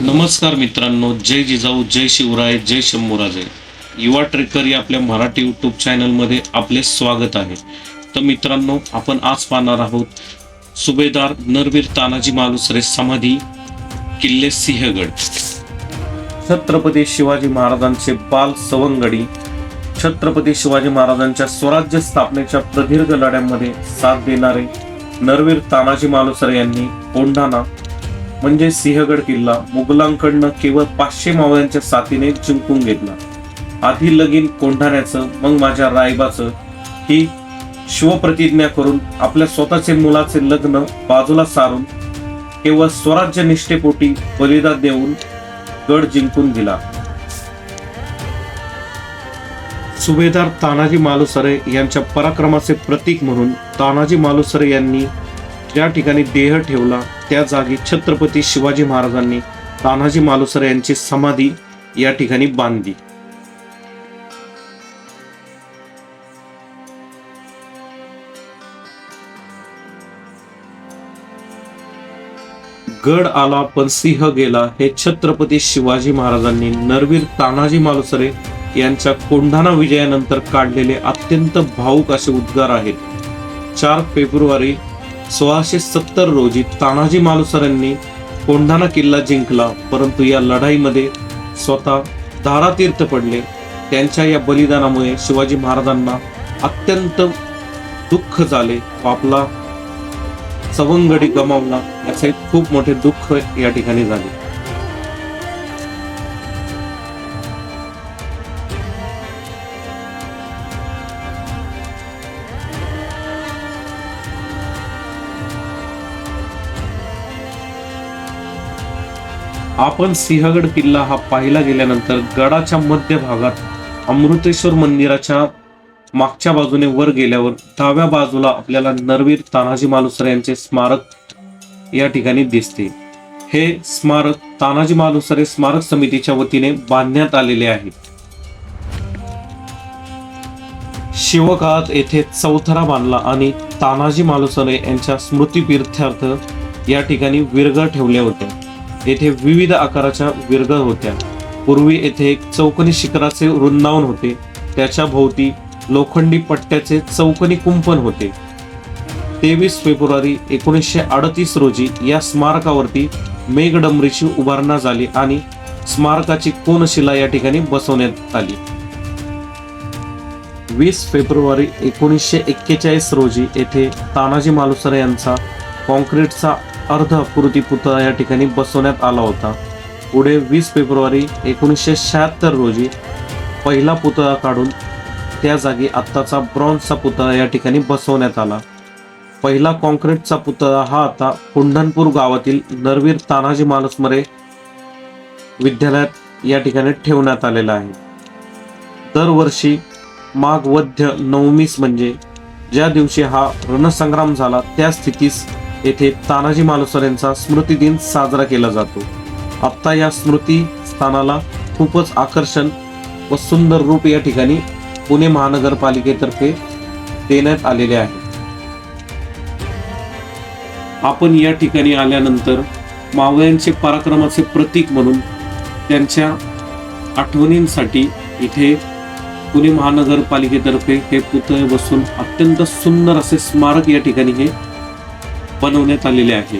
नमस्कार मित्रांनो, जय जिजाऊ, जय शिवराय, जय शंभूराजे. युवा ट्रेकर या आपल्या मराठी यूट्यूब चॅनलमध्ये आपले स्वागत आहे. तर मित्रांनो, आपण आज पाहणार आहोत सुभेदार नरवीर तानाजी मालुसरे समाधी, किल्ले सिंहगड. छत्रपती शिवाजी महाराजांचे बाल सवंगडी. छत्रपती शिवाजी महाराजांच्या स्वराज्य स्थापनेच्या प्रदीर्घ लढ्यांमध्ये साथ देणारे नरवीर तानाजी मालुसरे यांनी कोंढाणा म्हणजे सिंहगड किल्ला मुघलांकडनं केवळ 500 मावळ्यांच्या साथीने जिंकून घेतला. आधी लगीन कोंढाण्याचं मग माझ्या रायबाचं ही शिवप्रतिज्ञा करून आपल्या स्वतःचे मुलाचे लग्न बाजूला सारून केवळ स्वराज्य निष्ठेपोटी बलिदान देऊन गड जिंकून दिला. सुभेदार तानाजी मालुसरे यांच्या पराक्रमाचे प्रतीक म्हणून तानाजी मालुसरे यांनी ज्या ठिकाणी देह ठेवला त्या जागी छत्रपती शिवाजी महाराजांनी तानाजी मालुसरे यांची समाधी या ठिकाणी बांधली. गड आला पण सिंह गेला हे छत्रपती शिवाजी महाराजांनी नरवीर तानाजी मालुसरे यांच्या कोंढाणा विजयानंतर काढलेले अत्यंत भावुक असे उद्गार आहेत. 4 फेब्रुवारी 1670 रोजी तानाजी मालुसरेंनी कोंढाणा किल्ला जिंकला, परंतु या लढाईमध्ये स्वतः धारातीर्थ पडले. त्यांच्या या बलिदानामुळे शिवाजी महाराजांना अत्यंत दुःख झाले. आपला सवंगडी गमावला याचे खूप मोठे दुःख या ठिकाणी झाले. आपण सिंहगड किल्ला हा पाहिला गेल्यानंतर गडाच्या मध्य भागात अमृतेश्वर मंदिराच्या मागच्या बाजूने वर गेल्यावर डाव्या बाजूला आपल्याला नरवीर तानाजी मालुसरे यांचे स्मारक या ठिकाणी दिसते. हे स्मारक तानाजी मालुसरे स्मारक समितीच्या वतीने बांधण्यात आलेले आहे. शिवकाळात येथे चौथरा बांधला आणि तानाजी मालुसरे यांच्या स्मृतिप्रीत्यर्थ या ठिकाणी विरगळ ठेवल्या होत्या. येथे विविध आकाराच्या विरगळ होत्या. पूर्वी येथे एक चौकोनी शिखराचे वृंदावन होते. त्याच्या भोवती लोखंडी पट्ट्याचे चौकोनी कुंपण होते. 23 फेब्रुवारी 1938 रोजी या स्मारकावरती मेघडंबरीची उभारणा झाली आणि स्मारकाची कोनशिला या ठिकाणी बसवण्यात आली. 20 फेब्रुवारी 1941 रोजी येथे तानाजी मालुसरे यांचा कॉन्क्रीटचा अर्ध अपूर्ती पुतळा या ठिकाणी बसवण्यात आला होता. पुढे 20 फेब्रुवारी 1976 रोजी पहिला पुतळा काढून त्या जागी आत्ताचा ब्रॉन्झचा पुतळा या ठिकाणी बसवण्यात आला. पहिला कॉन्क्रीटचा पुतळा हा आता कुंढणपूर गावातील नरवीर तानाजी मालुसरे विद्यालयात या ठिकाणी ठेवण्यात आलेला आहे. दरवर्षी माघ वद्य नवमीस म्हणजे ज्या दिवशी हा रणसंग्राम झाला त्या स्थितीस येथे तानाजी मालुसरेंचा स्मृती दिन साजरा केला जातो. आता या स्मृती स्थानाला खूपच आकर्षण व सुंदर रूप या ठिकाणी पुणे महानगरपालिकेतर्फे देण्यात आलेले आहे. आपण या ठिकाणी आल्यानंतर मावळ्यांचे पराक्रमाचे प्रतीक म्हणून त्यांच्या आठवणींसाठी इथे पुणे महानगरपालिकेतर्फे हे पुतळे बसून अत्यंत सुंदर असे स्मारक या ठिकाणी हे बनवण्यात आलेले आहे.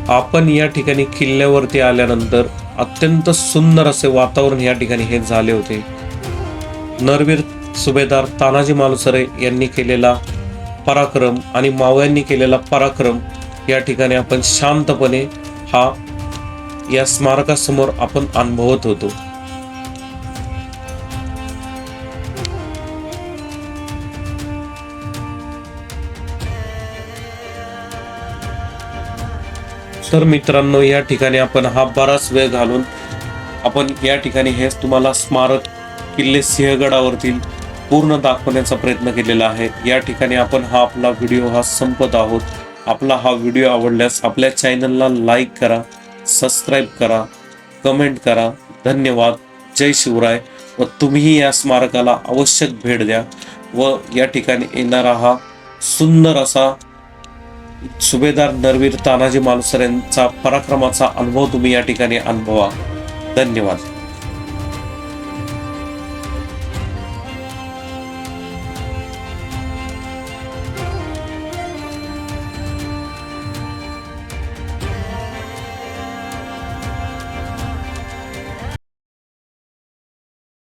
आपण या ठिकाणी किल्ल्यावरती आल्यानंतर अत्यंत सुंदर असे वातावरण या ठिकाणी हे झाले होते. नरवीर सुभेदार तानाजी मालुसरे यांनी केलेला पराक्रम आणि मावळ्यांनी केलेला पराक्रम या ठिकाणी आपण शांतपणे हा या स्मारकासमोर आपण अनुभवत होतो. तर मित्रांनो, या ठिकाणी आपण हा बराच वेळ घालून आपण या ठिकाणी हे तुम्हाला स्मारक किल्ले सिंहगडावरतील पूर्ण दाखवण्याचा प्रयत्न केलेला आहे. या ठिकाणी आपण हा आपला व्हिडिओ हा संपत आहोत. आपला हा व्हिडिओ आवडल्यास आपल्या चॅनलला लाईक करा, सबस्क्राईब करा, कमेंट करा. धन्यवाद. जय शिवराय. व तुम्हीही या स्मारकाला अवश्य भेट द्या व या ठिकाणी येणारा हा सुंदर असा सुभेदार नरवीर तानाजी मालुसरे यांचा पराक्रमाचा अनुभव तुम्ही या ठिकाणी अनुभवा. धन्यवाद.